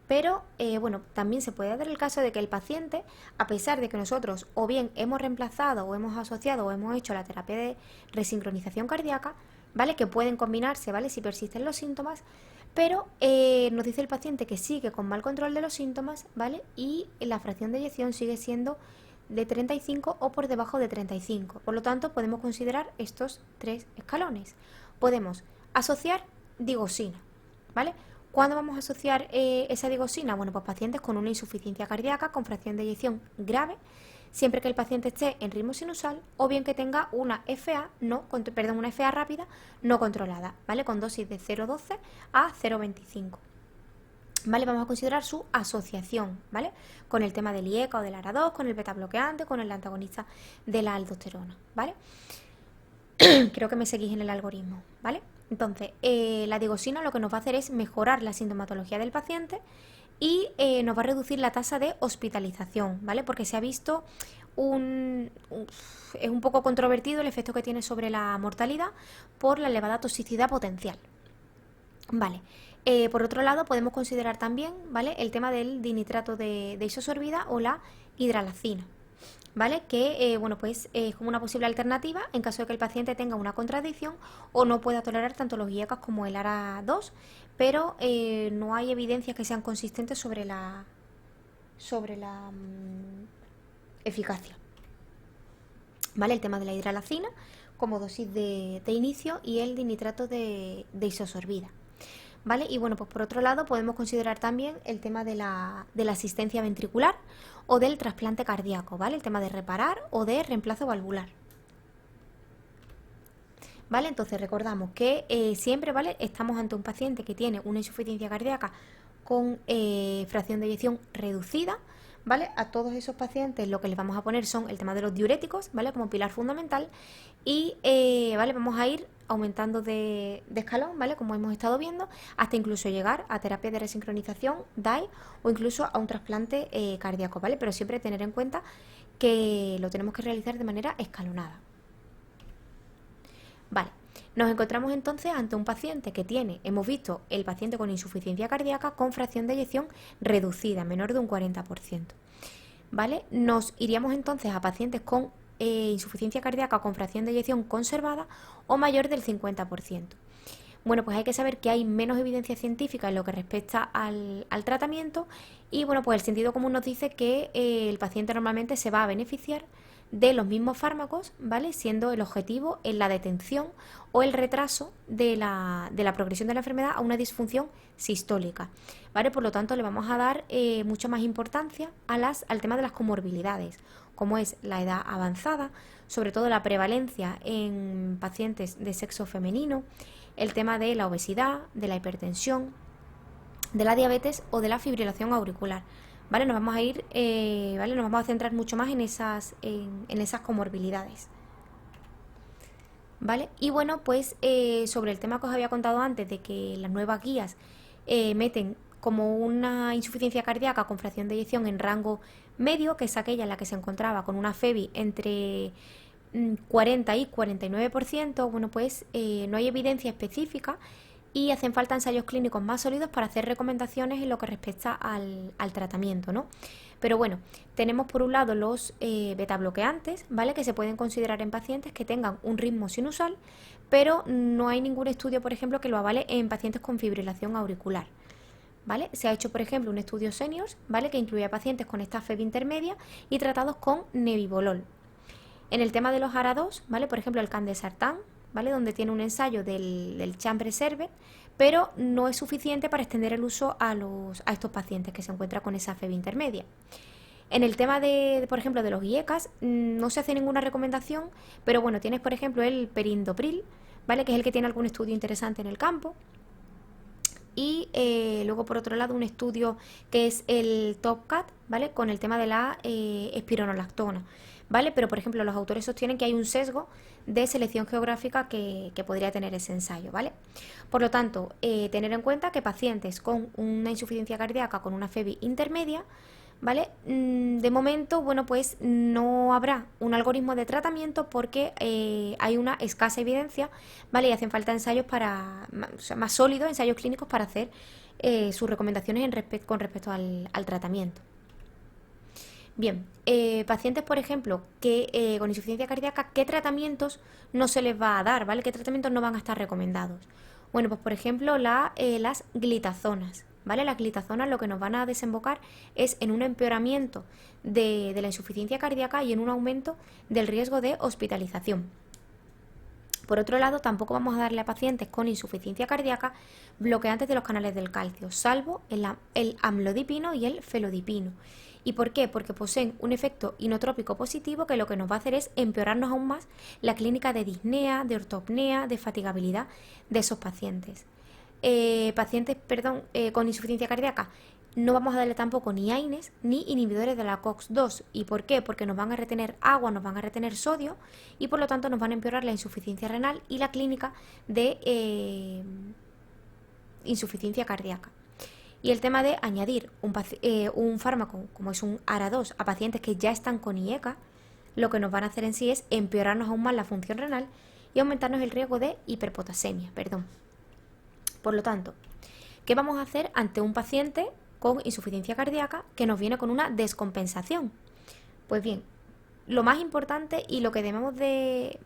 Pero, bueno, también se puede dar el caso de que el paciente, a pesar de que nosotros o bien hemos reemplazado o hemos asociado o hemos hecho la terapia de resincronización cardíaca, ¿vale?, que pueden combinarse, ¿vale?, si persisten los síntomas, pero nos dice el paciente que sigue con mal control de los síntomas, ¿vale?, y la fracción de eyección sigue siendo de 35 o por debajo de 35. Por lo tanto, podemos considerar estos tres escalones. Podemos asociar digosina, ¿vale? ¿Cuándo vamos a asociar esa digosina? Bueno, pues pacientes con una insuficiencia cardíaca con fracción de eyección grave, siempre que el paciente esté en ritmo sinusal o bien que tenga una una FA rápida no controlada, ¿vale?, con dosis de 0,12 a 0,25. ¿Vale? Vamos a considerar su asociación, ¿vale?, con el tema del IECA o del ARA2, con el beta bloqueante, con el antagonista de la aldosterona, ¿vale? Creo que me seguís en el algoritmo, ¿vale? Entonces, la digoxina lo que nos va a hacer es mejorar la sintomatología del paciente y nos va a reducir la tasa de hospitalización, ¿vale? Porque se ha visto es un poco controvertido el efecto que tiene sobre la mortalidad por la elevada toxicidad potencial. Vale. Por otro lado, podemos considerar también, ¿vale?, el tema del dinitrato de isosorbida o la hidralacina, ¿vale? Que, bueno, pues es como una posible alternativa en caso de que el paciente tenga una contradicción o no pueda tolerar tanto los IECAS como el ARA2, pero no hay evidencias que sean consistentes sobre la eficacia, ¿vale? El tema de la hidralacina como dosis de inicio y el dinitrato de isosorbida, ¿vale? Y bueno, pues por otro lado podemos considerar también el tema de la asistencia ventricular o del trasplante cardíaco, ¿vale? El tema de reparar o de reemplazo valvular. ¿Vale? Entonces recordamos que siempre, ¿vale?, estamos ante un paciente que tiene una insuficiencia cardíaca con fracción de eyección reducida, ¿vale? A todos esos pacientes lo que les vamos a poner son el tema de los diuréticos, ¿vale?, como pilar fundamental y, ¿vale?, vamos a ir aumentando de escalón, ¿vale?, como hemos estado viendo, hasta incluso llegar a terapia de resincronización, DAI o incluso a un trasplante cardíaco, ¿vale? Pero siempre tener en cuenta que lo tenemos que realizar de manera escalonada. Vale, nos encontramos entonces ante un paciente que tiene, hemos visto, el paciente con insuficiencia cardíaca con fracción de eyección reducida, menor de un 40%. ¿Vale? Nos iríamos entonces a pacientes con insuficiencia cardíaca con fracción de eyección conservada o mayor del 50%. Bueno, pues hay que saber que hay menos evidencia científica en lo que respecta al tratamiento y bueno, pues el sentido común nos dice que el paciente normalmente se va a beneficiar de los mismos fármacos, ¿vale?, siendo el objetivo en la detención o el retraso de la progresión de la enfermedad a una disfunción sistólica, ¿vale? Por lo tanto, le vamos a dar mucha más importancia al tema de las comorbilidades, como es la edad avanzada, sobre todo la prevalencia en pacientes de sexo femenino, el tema de la obesidad, de la hipertensión, de la diabetes o de la fibrilación auricular. ¿Vale? Nos vamos a ir, ¿vale?, nos vamos a centrar mucho más en esas comorbilidades. ¿Vale? Y bueno, pues sobre el tema que os había contado antes de que las nuevas guías meten como una insuficiencia cardíaca con fracción de eyección en rango medio, que es aquella en la que se encontraba con una FEBI entre 40 y 49%, bueno, pues no hay evidencia específica y hacen falta ensayos clínicos más sólidos para hacer recomendaciones en lo que respecta al tratamiento, ¿no? Pero bueno, tenemos por un lado los beta bloqueantes, ¿vale?, que se pueden considerar en pacientes que tengan un ritmo sinusal, pero no hay ningún estudio, por ejemplo, que lo avale en pacientes con fibrilación auricular, ¿vale? Se ha hecho, por ejemplo, un estudio seniors, ¿vale?, que incluye a pacientes con esta FEB intermedia y tratados con nebivolol. En el tema de los ARA2, ¿vale?, por ejemplo, el candesartán, ¿vale?, donde tiene un ensayo del Chambre-Servet, pero no es suficiente para extender el uso a estos pacientes que se encuentran con esa FEB intermedia. En el tema por ejemplo, de los IECAS, no se hace ninguna recomendación, pero bueno, tienes, por ejemplo, el perindopril, ¿vale?, que es el que tiene algún estudio interesante en el campo. Y luego, por otro lado, un estudio que es el TopCat, ¿vale?, con el tema de la espironolactona, ¿vale? Pero, por ejemplo, los autores sostienen que hay un sesgo de selección geográfica que podría tener ese ensayo, ¿vale? Por lo tanto, tener en cuenta que pacientes con una insuficiencia cardíaca con una FEBI intermedia, ¿vale? De momento, bueno, pues no habrá un algoritmo de tratamiento porque hay una escasa evidencia, ¿vale? Y hacen falta ensayos o sea, más sólidos, ensayos clínicos para hacer sus recomendaciones con respecto al tratamiento. Bien, pacientes, por ejemplo, que con insuficiencia cardíaca, ¿qué tratamientos no se les va a dar, ¿vale? ¿Qué tratamientos no van a estar recomendados? Bueno, pues por ejemplo, las glitazonas, ¿vale? Las glitazonas lo que nos van a desembocar es en un empeoramiento de la insuficiencia cardíaca y en un aumento del riesgo de hospitalización. Por otro lado, tampoco vamos a darle a pacientes con insuficiencia cardíaca bloqueantes de los canales del calcio, salvo el amlodipino y el felodipino. ¿Y por qué? Porque poseen un efecto inotrópico positivo que lo que nos va a hacer es empeorarnos aún más la clínica de disnea, de ortopnea, de fatigabilidad de esos pacientes. Pacientes con insuficiencia cardíaca no vamos a darle tampoco ni AINES ni inhibidores de la COX-2. ¿Y por qué? Porque nos van a retener agua, nos van a retener sodio y por lo tanto nos van a empeorar la insuficiencia renal y la clínica de insuficiencia cardíaca. Y el tema de añadir un fármaco como es un ARA2 a pacientes que ya están con IECA, lo que nos van a hacer en sí es empeorarnos aún más la función renal y aumentarnos el riesgo de hiperpotasemia. Por lo tanto, ¿qué vamos a hacer ante un paciente con insuficiencia cardíaca que nos viene con una descompensación? Pues bien, lo más importante y lo que debemos de,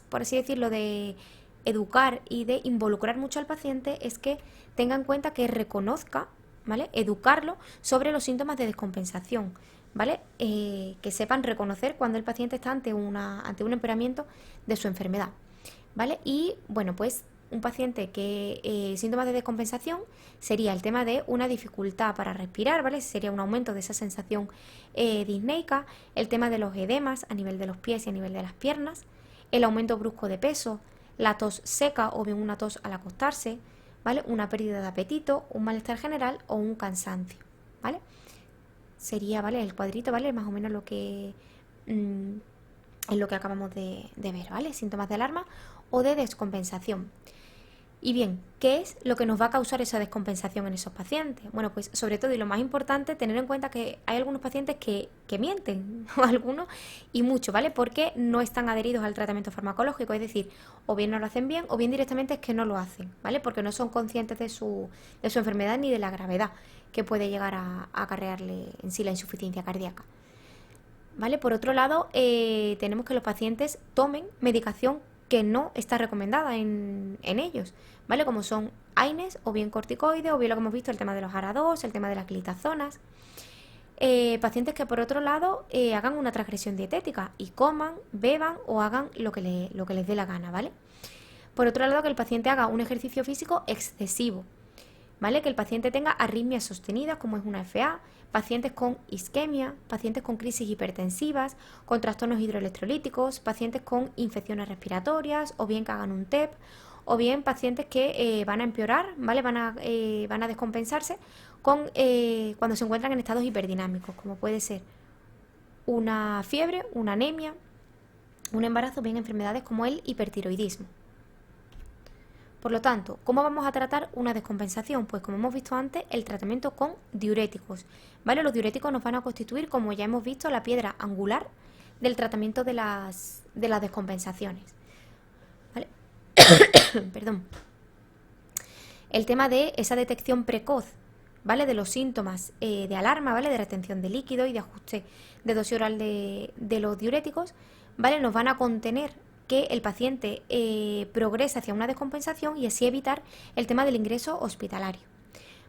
por así decirlo, de educar y de involucrar mucho al paciente es que tenga en cuenta que reconozca, ¿vale? Educarlo sobre los síntomas de descompensación, ¿vale? Que sepan reconocer cuando el paciente está ante un empeoramiento de su enfermedad, ¿vale? Y bueno, pues un paciente que síntomas de descompensación sería el tema de una dificultad para respirar, ¿vale? Sería un aumento de esa sensación disneica, el tema de los edemas a nivel de los pies y a nivel de las piernas, el aumento brusco de peso, la tos seca o bien una tos al acostarse, ¿vale? Una pérdida de apetito, un malestar general o un cansancio, ¿vale? Sería, ¿vale? El cuadrito, ¿vale? Más o menos lo que es lo que acabamos de ver, ¿vale? Síntomas de alarma o de descompensación. Y bien, ¿qué es lo que nos va a causar esa descompensación en esos pacientes? Bueno, pues sobre todo y lo más importante, tener en cuenta que hay algunos pacientes que mienten, o algunos y mucho, ¿vale? Porque no están adheridos al tratamiento farmacológico, es decir, o bien no lo hacen bien o bien directamente es que no lo hacen, ¿vale? Porque no son conscientes de su enfermedad ni de la gravedad que puede llegar a acarrearle en sí la insuficiencia cardíaca. ¿Vale? Por otro lado, tenemos que los pacientes tomen medicación que no está recomendada en ellos, ¿vale? Como son AINES o bien corticoides o bien lo que hemos visto, el tema de los ARA2, el tema de las glitazonas. Pacientes que por otro lado hagan una transgresión dietética y coman, beban o hagan lo que les dé la gana, ¿vale? Por otro lado, que el paciente haga un ejercicio físico excesivo, ¿vale? Que el paciente tenga arritmias sostenidas como es una FA, pacientes con isquemia, pacientes con crisis hipertensivas, con trastornos hidroelectrolíticos, pacientes con infecciones respiratorias o bien que hagan un TEP o bien pacientes que van a empeorar, ¿vale? Van a descompensarse cuando se encuentran en estados hiperdinásmicos, como puede ser una fiebre, una anemia, un embarazo, bien enfermedades como el hipertiroidismo. Por lo tanto, ¿cómo vamos a tratar una descompensación? Pues como hemos visto antes, el tratamiento con diuréticos, ¿vale? Los diuréticos nos van a constituir, como ya hemos visto, la piedra angular del tratamiento de las descompensaciones, ¿vale? Perdón. El tema de esa detección precoz, ¿vale? De los síntomas de alarma, ¿vale? De retención de líquido y de ajuste de dosis oral de los diuréticos, ¿vale? Nos van a contener que el paciente progrese hacia una descompensación y así evitar el tema del ingreso hospitalario,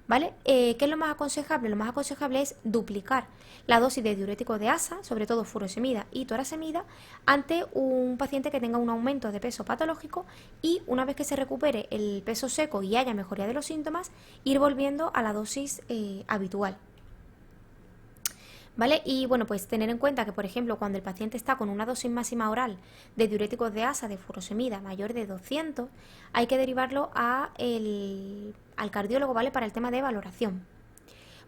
¿vale? ¿Qué es lo más aconsejable? Lo más aconsejable es duplicar la dosis de diuréticos de ASA, sobre todo furosemida y torasemida, ante un paciente que tenga un aumento de peso patológico y una vez que se recupere el peso seco y haya mejoría de los síntomas, ir volviendo a la dosis habitual. ¿Vale? Y bueno, pues tener en cuenta que, por ejemplo, cuando el paciente está con una dosis máxima oral de diuréticos de ASA de furosemida mayor de 200, hay que derivarlo al cardiólogo, ¿vale? Para el tema de valoración.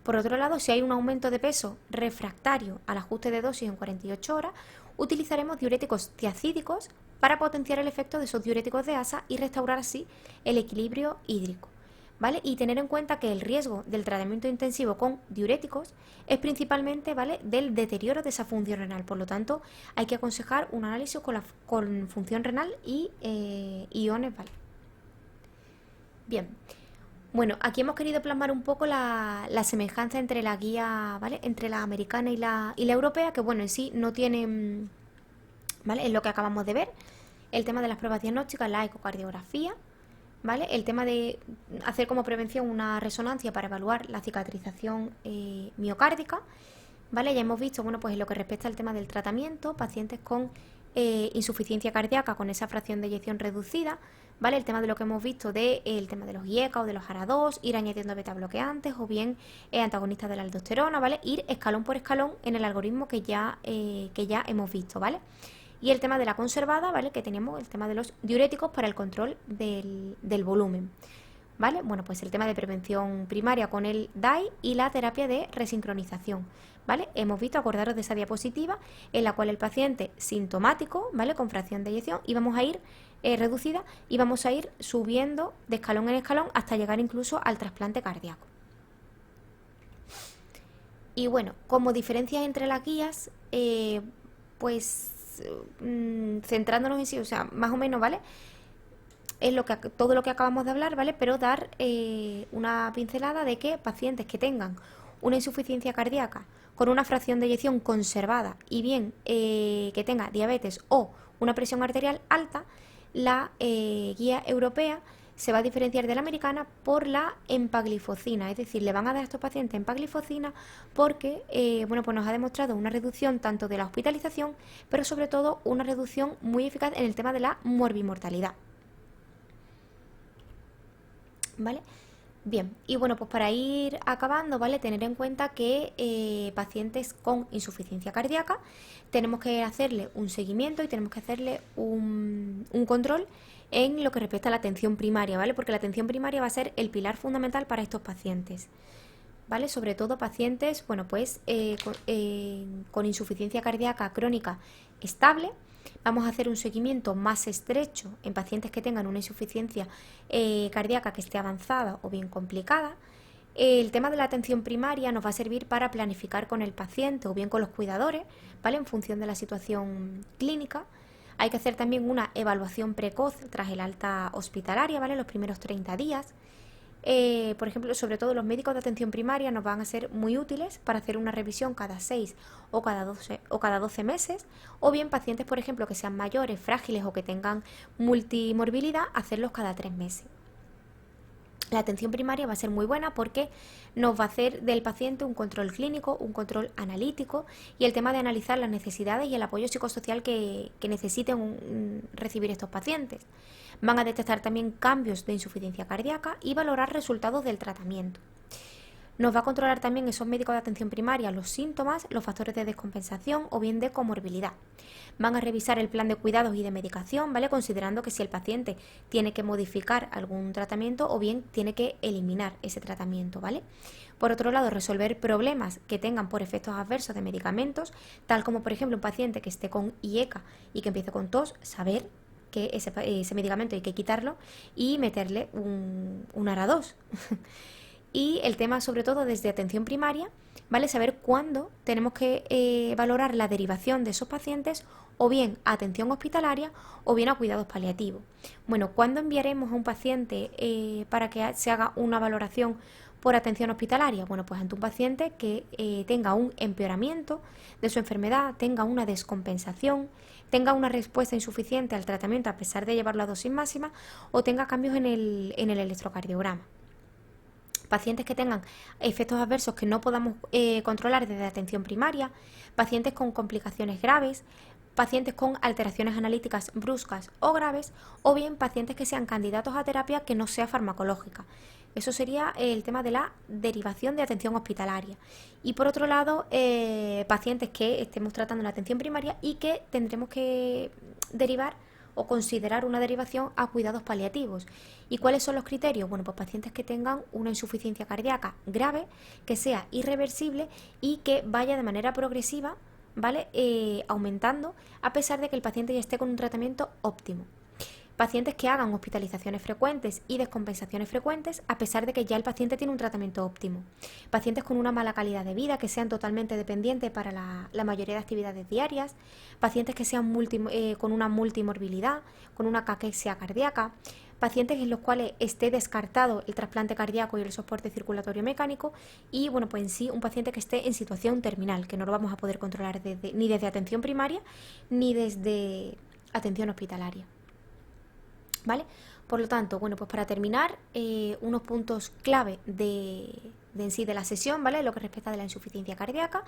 Por otro lado, si hay un aumento de peso refractario al ajuste de dosis en 48 horas, utilizaremos diuréticos tiacídicos para potenciar el efecto de esos diuréticos de ASA y restaurar así el equilibrio hídrico, ¿vale? Y tener en cuenta que el riesgo del tratamiento intensivo con diuréticos es principalmente, ¿vale?, del deterioro de esa función renal. Por lo tanto, hay que aconsejar un análisis con función renal y iones, ¿vale? Bien. Bueno, aquí hemos querido plasmar un poco la semejanza entre la guía, ¿vale?, entre la americana y la europea, que bueno, en sí no tienen, ¿vale?, es lo que acabamos de ver. El tema de las pruebas diagnósticas, la ecocardiografía, ¿vale? El tema de hacer como prevención una resonancia para evaluar la cicatrización miocárdica, ¿vale? Ya hemos visto, bueno, pues en lo que respecta al tema del tratamiento, pacientes con insuficiencia cardíaca con esa fracción de eyección reducida, ¿vale? El tema de lo que hemos visto el tema de los IECA o de los ARA2, ir añadiendo beta bloqueantes o bien antagonistas de la aldosterona, ¿vale? Ir escalón por escalón en el algoritmo que ya hemos visto, ¿vale? Y el tema de la conservada, ¿vale? Que teníamos el tema de los diuréticos para el control del volumen. ¿vale? Bueno, pues el tema de prevención primaria con el DAI y la terapia de resincronización, ¿vale? Hemos visto, acordaros de esa diapositiva, en la cual el paciente sintomático, ¿vale? Con fracción de eyección, y vamos a ir reducida y vamos a ir subiendo de escalón en escalón hasta llegar incluso al trasplante cardíaco. Y bueno, como diferencias entre las guías, pues centrándonos en sí, o sea, más o menos, ¿vale? Es todo lo que acabamos de hablar, ¿vale? Pero dar una pincelada de que pacientes que tengan una insuficiencia cardíaca con una fracción de eyección conservada y bien que tenga diabetes o una presión arterial alta, la guía europea se va a diferenciar de la americana por la empaglifosina, es decir, le van a dar a estos pacientes empaglifosina porque bueno, pues nos ha demostrado una reducción tanto de la hospitalización, pero sobre todo una reducción muy eficaz en el tema de la morbimortalidad. ¿Vale? Bien, y bueno, pues para ir acabando, ¿vale? Tener en cuenta que pacientes con insuficiencia cardíaca tenemos que hacerle un seguimiento y tenemos que hacerle un control en lo que respecta a la atención primaria, ¿vale? Porque la atención primaria va a ser el pilar fundamental para estos pacientes, ¿vale? Sobre todo pacientes, bueno, pues con insuficiencia cardíaca crónica estable. Vamos a hacer un seguimiento más estrecho en pacientes que tengan una insuficiencia cardíaca que esté avanzada o bien complicada. El tema de la atención primaria nos va a servir para planificar con el paciente o bien con los cuidadores, ¿vale? En función de la situación clínica. Hay que hacer también una evaluación precoz tras el alta hospitalaria, ¿vale? Los primeros 30 días. Por ejemplo, sobre todo los médicos de atención primaria nos van a ser muy útiles para hacer una revisión cada 6 o cada 12 meses, o bien pacientes, por ejemplo, que sean mayores, frágiles o que tengan multimorbilidad, hacerlos cada 3 meses. La atención primaria va a ser muy buena porque nos va a hacer del paciente un control clínico, un control analítico y el tema de analizar las necesidades y el apoyo psicosocial que necesiten recibir estos pacientes. Van a detectar también cambios de insuficiencia cardíaca y valorar resultados del tratamiento. Nos va a controlar también esos médicos de atención primaria los síntomas, los factores de descompensación o bien de comorbilidad. Van a revisar el plan de cuidados y de medicación, ¿vale? Considerando que si el paciente tiene que modificar algún tratamiento o bien tiene que eliminar ese tratamiento, ¿vale? Por otro lado, resolver problemas que tengan por efectos adversos de medicamentos, tal como por ejemplo un paciente que esté con IECA y que empiece con tos, saber que ese medicamento hay que quitarlo y meterle un ARA2. Y el tema sobre todo desde atención primaria, ¿vale? Saber cuándo tenemos que valorar la derivación de esos pacientes o bien a atención hospitalaria o bien a cuidados paliativos. Bueno, ¿cuándo enviaremos a un paciente para que se haga una valoración por atención hospitalaria? Bueno, pues ante un paciente que tenga un empeoramiento de su enfermedad, tenga una descompensación, tenga una respuesta insuficiente al tratamiento a pesar de llevarlo a dosis máxima o tenga cambios en el electrocardiograma. Pacientes que tengan efectos adversos que no podamos controlar desde atención primaria, pacientes con complicaciones graves, pacientes con alteraciones analíticas bruscas o graves, o bien pacientes que sean candidatos a terapia que no sea farmacológica. Eso sería el tema de la derivación de atención hospitalaria. Y por otro lado, pacientes que estemos tratando en la atención primaria y que tendremos que derivar o considerar una derivación a cuidados paliativos. ¿Y cuáles son los criterios? Bueno, pues pacientes que tengan una insuficiencia cardíaca grave, que sea irreversible y que vaya de manera progresiva, ¿vale? Aumentando a pesar de que el paciente ya esté con un tratamiento óptimo. Pacientes que hagan hospitalizaciones frecuentes y descompensaciones frecuentes a pesar de que ya el paciente tiene un tratamiento óptimo. Pacientes con una mala calidad de vida, que sean totalmente dependientes para la mayoría de actividades diarias. Pacientes que sean con una multimorbilidad, con una caquexia cardíaca. Pacientes en los cuales esté descartado el trasplante cardíaco y el soporte circulatorio mecánico. Y bueno, pues en sí un paciente que esté en situación terminal, que no lo vamos a poder controlar ni desde atención primaria ni desde atención hospitalaria. ¿Vale? Por lo tanto, bueno, pues para terminar, unos puntos clave en sí de la sesión, ¿vale? Lo que respecta de la insuficiencia cardíaca,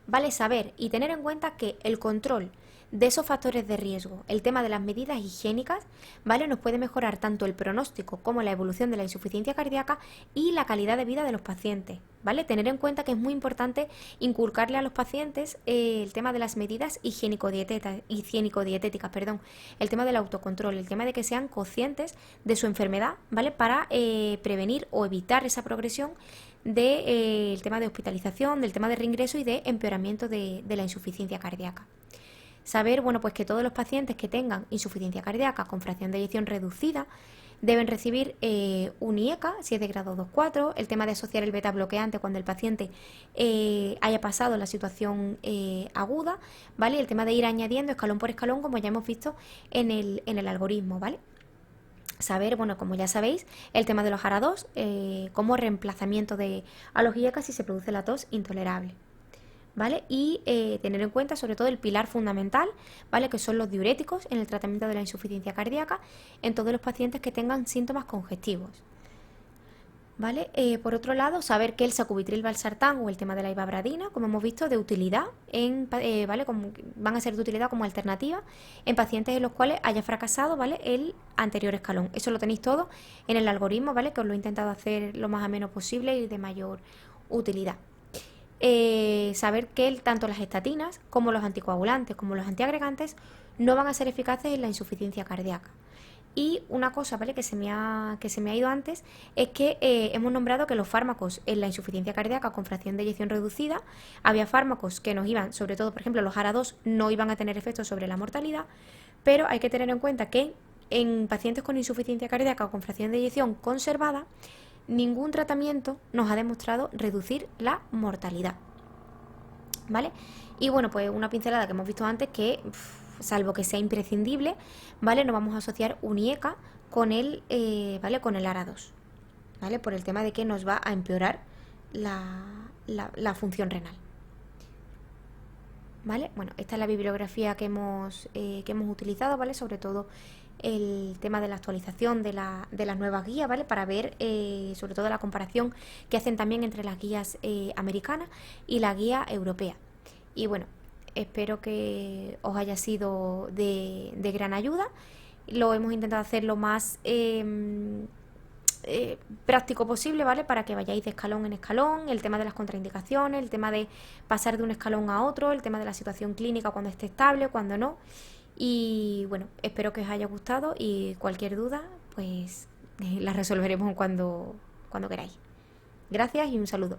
¿vale? Saber y tener en cuenta que el control de esos factores de riesgo. El tema de las medidas higiénicas, ¿vale? Nos puede mejorar tanto el pronóstico como la evolución de la insuficiencia cardíaca y la calidad de vida de los pacientes, ¿vale? Tener en cuenta que es muy importante inculcarle a los pacientes el tema de las medidas higiénico-dietéticas, perdón, el tema del autocontrol, el tema de que sean conscientes de su enfermedad, ¿vale? Para prevenir o evitar esa progresión del tema de hospitalización, del tema de reingreso y de empeoramiento de la insuficiencia cardíaca. Saber, bueno, pues que todos los pacientes que tengan insuficiencia cardíaca con fracción de eyección reducida deben recibir un IECA si es de grado 2-4, el tema de asociar el beta bloqueante cuando el paciente haya pasado la situación aguda, ¿vale? El tema de ir añadiendo escalón por escalón, como ya hemos visto en el algoritmo, ¿vale? Saber, bueno, como ya sabéis, el tema de los ARA2 como reemplazamiento a los IECA si se produce la tos intolerable, ¿vale? Y tener en cuenta sobre todo el pilar fundamental, ¿vale? Que son los diuréticos en el tratamiento de la insuficiencia cardíaca en todos los pacientes que tengan síntomas congestivos, ¿vale? Por otro lado, saber que el sacubitril valsartán o el tema de la ivabradina, como hemos visto, de utilidad, ¿vale? Van a ser de utilidad como alternativa en pacientes en los cuales haya fracasado, ¿vale? El anterior escalón. Eso lo tenéis todo en el algoritmo, ¿vale? Que os lo he intentado hacer lo más ameno posible y de mayor utilidad. Saber que tanto las estatinas como los anticoagulantes como los antiagregantes no van a ser eficaces en la insuficiencia cardíaca. Y una cosa, ¿vale? que se me ha ido antes es que hemos nombrado que los fármacos en la insuficiencia cardíaca con fracción de eyección reducida, había fármacos que nos iban, sobre todo por ejemplo los ARA2, no iban a tener efectos sobre la mortalidad, pero hay que tener en cuenta que en pacientes con insuficiencia cardíaca o con fracción de eyección conservada, ningún tratamiento nos ha demostrado reducir la mortalidad, ¿vale? Y bueno, pues una pincelada que hemos visto antes que, salvo que sea imprescindible, ¿vale? No vamos a asociar un IECA con ¿vale? Con el ARA2, ¿vale? Por el tema de que nos va a empeorar la función renal, ¿vale? Bueno, esta es la bibliografía que hemos utilizado, ¿vale? Sobre todo el tema de la actualización de las nuevas guías, ¿vale? Para ver sobre todo la comparación que hacen también entre las guías americanas y la guía europea. Y bueno, espero que os haya sido de gran ayuda. Lo hemos intentado hacer lo más práctico posible, ¿vale? Para que vayáis de escalón en escalón, el tema de las contraindicaciones, el tema de pasar de un escalón a otro, el tema de la situación clínica cuando esté estable, cuando no. Y bueno, espero que os haya gustado y cualquier duda, pues la resolveremos cuando queráis. Gracias y un saludo.